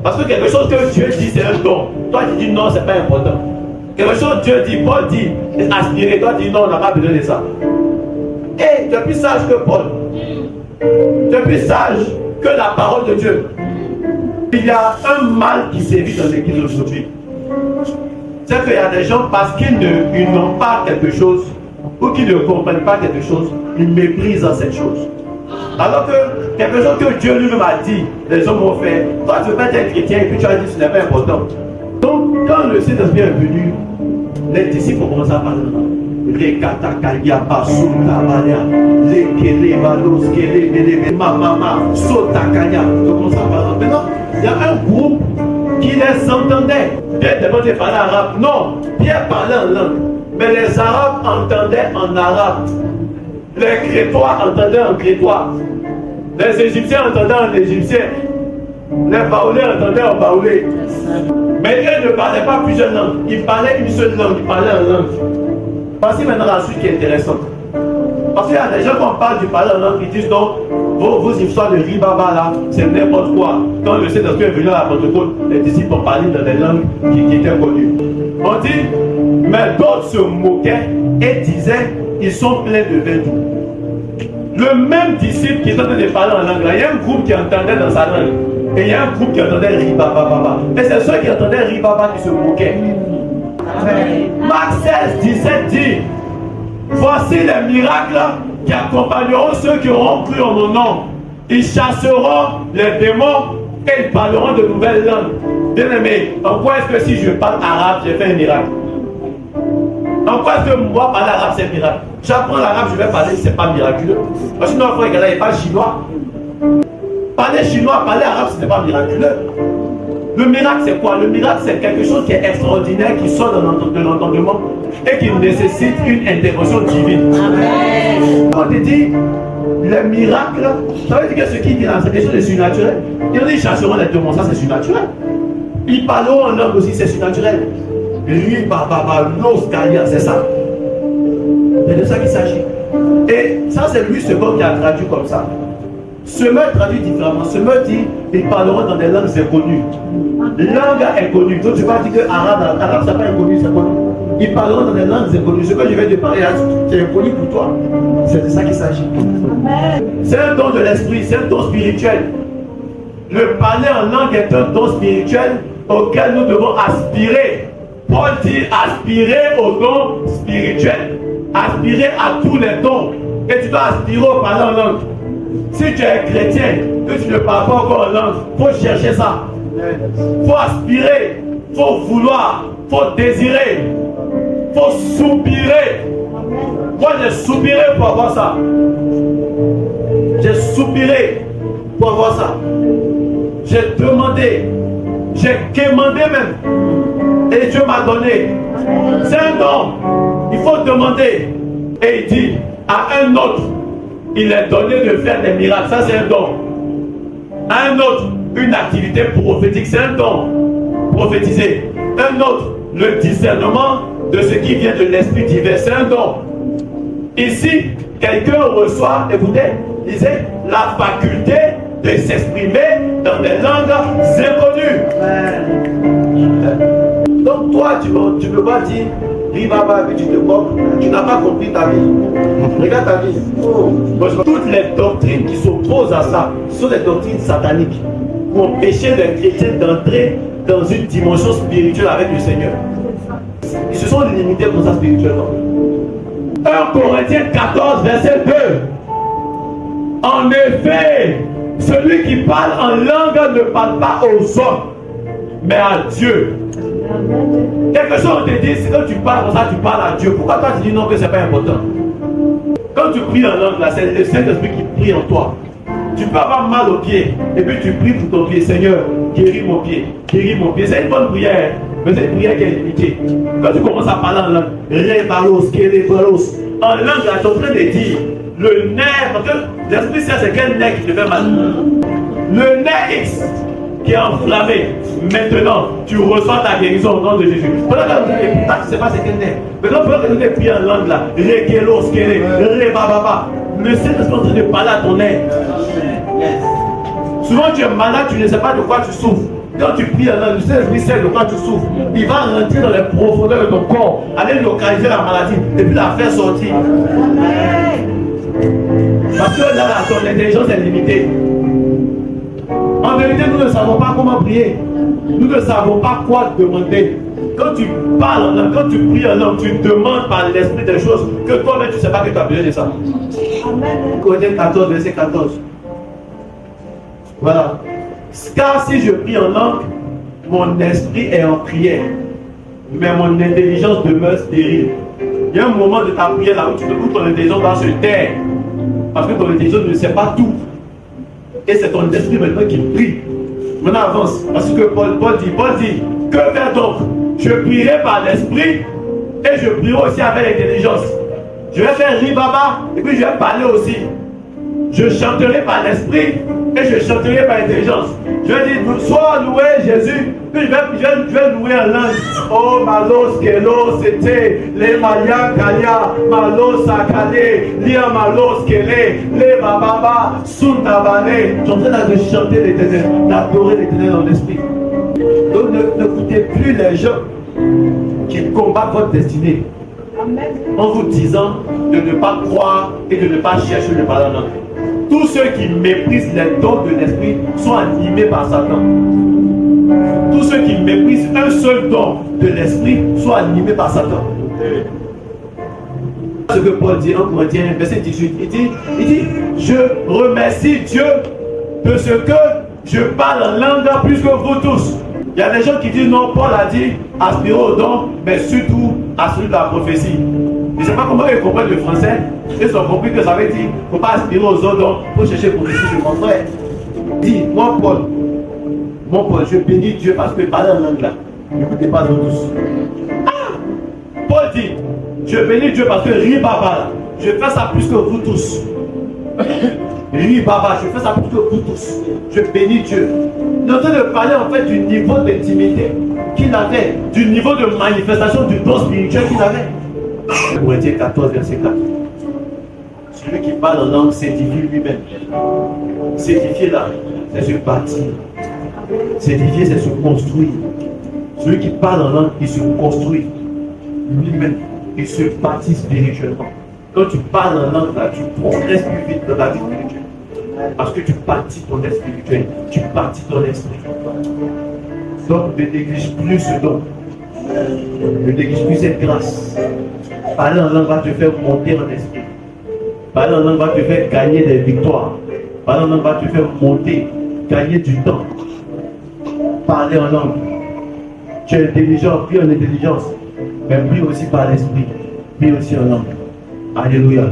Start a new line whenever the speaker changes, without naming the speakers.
Parce que quelque chose que Dieu dit, c'est un don. Toi, tu dis non, c'est pas important. Quelque chose que Dieu dit, Paul dit, aspirer. Toi, tu dis non, on n'a pas besoin de ça. Et tu es plus sage que Paul. Tu es plus sage que la parole de Dieu. Il y a un mal qui sévit dans l'église aujourd'hui. C'est qu'il y a des gens, parce qu'ils n'ont pas quelque chose, ou qu'ils ne comprennent pas quelque chose, ils méprisent cette chose. Alors que quelque chose que Dieu lui-même a dit, les hommes ont fait. Toi, tu veux pas être chrétien et puis tu as dit que ce n'est pas important. Donc, quand le Saint-Esprit est venu, les disciples ont commencé à parler. Les katakaya basuta baya, les kele balos, kele mama, sotakaya. Ils ont commencé à parler. Maintenant, il y a un groupe qui les entendait. Pierre demandait de parler arabe. Non, Pierre parlait en langue. Mais les Arabes entendaient en arabe. Les Crétois entendaient en crétois. Les Égyptiens entendaient en égyptien. Les Baoulés entendaient en baoulé. Mais eux ne parlaient pas plusieurs langues. Ils parlaient une seule langue. Ils parlaient en langue. Voici maintenant la suite qui est intéressante. Parce qu'il y a des gens quand on parle du parler en langue, ils disent donc vos histoires de ribaba là, c'est n'importe quoi. Quand le Saint-Esprit est venu à la Pentecôte, les disciples ont parlé dans des langues qui étaient connues. On dit, mais d'autres se moquaient et disaient, ils sont pleins de vin doux. Le même disciple qui est en train de parler en langue, là, il y a un groupe qui entendait dans sa langue. Et il y a un groupe qui entendait ribaba. Et c'est ceux qui entendaient ribaba qui se moquaient. Marc 16, 17 dit, voici les miracles qui accompagneront ceux qui auront cru en mon nom. Ils chasseront les démons et ils parleront de nouvelles langues. Bien aimé, en quoi est-ce que si je parle arabe, j'ai fait un miracle? En quoi est-ce que moi parler arabe, c'est un miracle? J'apprends l'arabe, je vais parler, c'est pas miraculeux. Parce que sinon, il n'est pas chinois. Parler chinois, parler arabe, ce n'est pas miraculeux. Le miracle, c'est quoi? Le miracle, c'est quelque chose qui est extraordinaire, qui sort de l'entendement et qui nécessite une intervention divine. Amen. On te dit, les miracles, ça veut dire que ce qui dit là, c'est quelque chose de surnaturel. Ils ont dit, ils chasseront les démons, ça c'est surnaturel. Ils parleront en langue aussi, c'est surnaturel. Lui, l'os galia, c'est ça. C'est de ça qu'il s'agit. Et ça, c'est lui, ce qui a traduit comme ça. Semeur traduit différemment. Semeur dit, ils parleront dans des langues inconnues. Langue inconnue. Donc tu vas dire que arabe, c'est pas inconnu, c'est connu. Ils parleront dans des langues inconnues. Ce que je vais te parler, c'est inconnu pour toi. C'est de ça qu'il s'agit. C'est un don de l'esprit, c'est un don spirituel. Le parler en langue est un don spirituel auquel nous devons aspirer. Paul dit aspirer au don spirituel. Aspirer à tous les dons. Et tu dois aspirer au parler en langue. Si tu es chrétien, que tu ne parles pas encore en langue, il faut chercher ça. Il faut aspirer, il faut vouloir, il faut désirer, il faut soupirer. Moi j'ai soupiré pour avoir ça. J'ai soupiré pour avoir ça. J'ai demandé, j'ai quémandé même. Et Dieu m'a donné. C'est un don. Il faut demander. Et il dit à un autre, il est donné de faire des miracles. Ça, c'est un don. À un autre, une activité prophétique. C'est un don. Prophétiser. Un autre, le discernement de ce qui vient de l'esprit divin. C'est un don. Ici, quelqu'un reçoit, écoutez, disait, la faculté de s'exprimer dans des langues inconnues. Donc, toi, tu ne peux pas dire, Ribaba, tu te moques, tu n'as pas compris ta vie. Regarde ta vie. Toutes les doctrines qui s'opposent à ça sont des doctrines sataniques pour empêcher les chrétiens d'entrer dans une dimension spirituelle avec le Seigneur. Ils se sont limités pour ça spirituellement. 1 Corinthiens 14, verset 2. En effet, celui qui parle en langue ne parle pas aux hommes, mais à Dieu. Quelque chose on te dit, c'est quand tu parles comme ça, tu parles à Dieu. Pourquoi toi tu dis non que c'est pas important? Quand tu pries en langue, là, c'est le Saint-Esprit qui prie en toi. Tu peux avoir mal au pied, et puis tu pries pour ton pied. Seigneur, guéris mon pied, guéris mon pied. C'est une bonne prière, mais c'est une prière qui est limitée. Quand tu commences à parler en langue, rébalos, kérébalos, en langue, là, tu es en train de dire le nerf, parce que l'esprit c'est quel nerf qui te fait mal? Le nerf X qui est enflammé. Maintenant, tu reçois ta guérison au nom de Jésus. Pendant que tu ne sais pas c'est quel nerf. Maintenant, pendant que tu es prié en langue là, rékélos, kéré, rébababa, le Saint-Esprit est en train de parler à ton nerf. Souvent tu es malade, tu ne sais pas de quoi tu souffres. Quand tu pries en langue, le Saint-Esprit sait de quoi tu souffres. Il va rentrer dans les profondeurs de ton corps, aller localiser la maladie et puis la faire sortir. Parce que là, ton intelligence est limitée. En vérité, nous ne savons pas comment prier. Nous ne savons pas quoi demander. Quand tu parles en langue, quand tu pries en langue, tu demandes par l'esprit des choses que toi-même tu ne sais pas que tu as besoin de ça. Corinthiens 14, verset 14. Voilà. Car si je prie en langue, mon esprit est en prière, mais mon intelligence demeure stérile. Il y a un moment de ta prière là où ton intelligence va se taire. Parce que ton intelligence ne sait pas tout. Et c'est ton esprit maintenant qui prie. Maintenant avance. Parce que Paul dit, que faire donc? Je prierai par l'esprit et je prierai aussi avec l'intelligence. Je vais faire ribaba et puis je vais parler aussi. Je chanterai par l'esprit et je chanterai par l'intelligence. Je vais dire, sois loué Jésus. Puis je vais louer en langue. Oh, malos, kelo, c'était, les maya, kaya, malos, sakale, lia malos, kele, les bababa, suntabane. Je suis en train de chanter l'éternel, d'adorer l'éternel dans l'esprit. Donc n'écoutez plus les gens qui combattent votre destinée en vous disant de ne pas croire et de ne pas chercher le pardon. Tous ceux qui méprisent les dons de l'esprit sont animés par Satan. Tous ceux qui méprisent un seul don de l'esprit sont animés par Satan. Ce que Paul dit en Corinthiens, verset 18, il dit, je remercie Dieu de ce que je parle en langue plus que vous tous. Il y a des gens qui disent non, Paul a dit aspirer au don, mais surtout à celui de la prophétie. Je ne sais pas comment ils comprennent le français. Ils ont compris que ça veut dire qu'il ne faut pas aspirer aux autres dons pour chercher prophétie de mon frère. Dis, moi Paul, je bénis Dieu parce que parler en langue là. N'écoutez pas nous tous. Paul dit, je bénis Dieu parce que ribaba là, je fais ça plus que vous tous. Ribaba, je fais ça plus que vous tous. Je bénis Dieu. Il est en train de parler en fait du niveau d'intimité qu'il avait, du niveau de manifestation du don spirituel qu'il avait. Corinthiens 14, verset 4. Celui qui parle en langue s'édifie lui-même. S'édifier là, c'est se bâtir. S'édifier, c'est se construire. Celui qui parle en langue, il se construit lui-même. Il se bâtit spirituellement. Quand tu parles en langue là, tu progresses plus vite dans la vie spirituelle. Parce que tu bâtis ton esprit spirituel, tu bâtis ton esprit. Donc ne néglige plus ce don. Ne néglige plus cette grâce. Parler en langue va te faire monter en esprit. Parler en langue va te faire gagner des victoires. Parler en langue va te faire monter, gagner du temps. Parler en langue. Tu es intelligent, prie en intelligence. Mais prie aussi par l'esprit. Prie aussi en langue. Alléluia.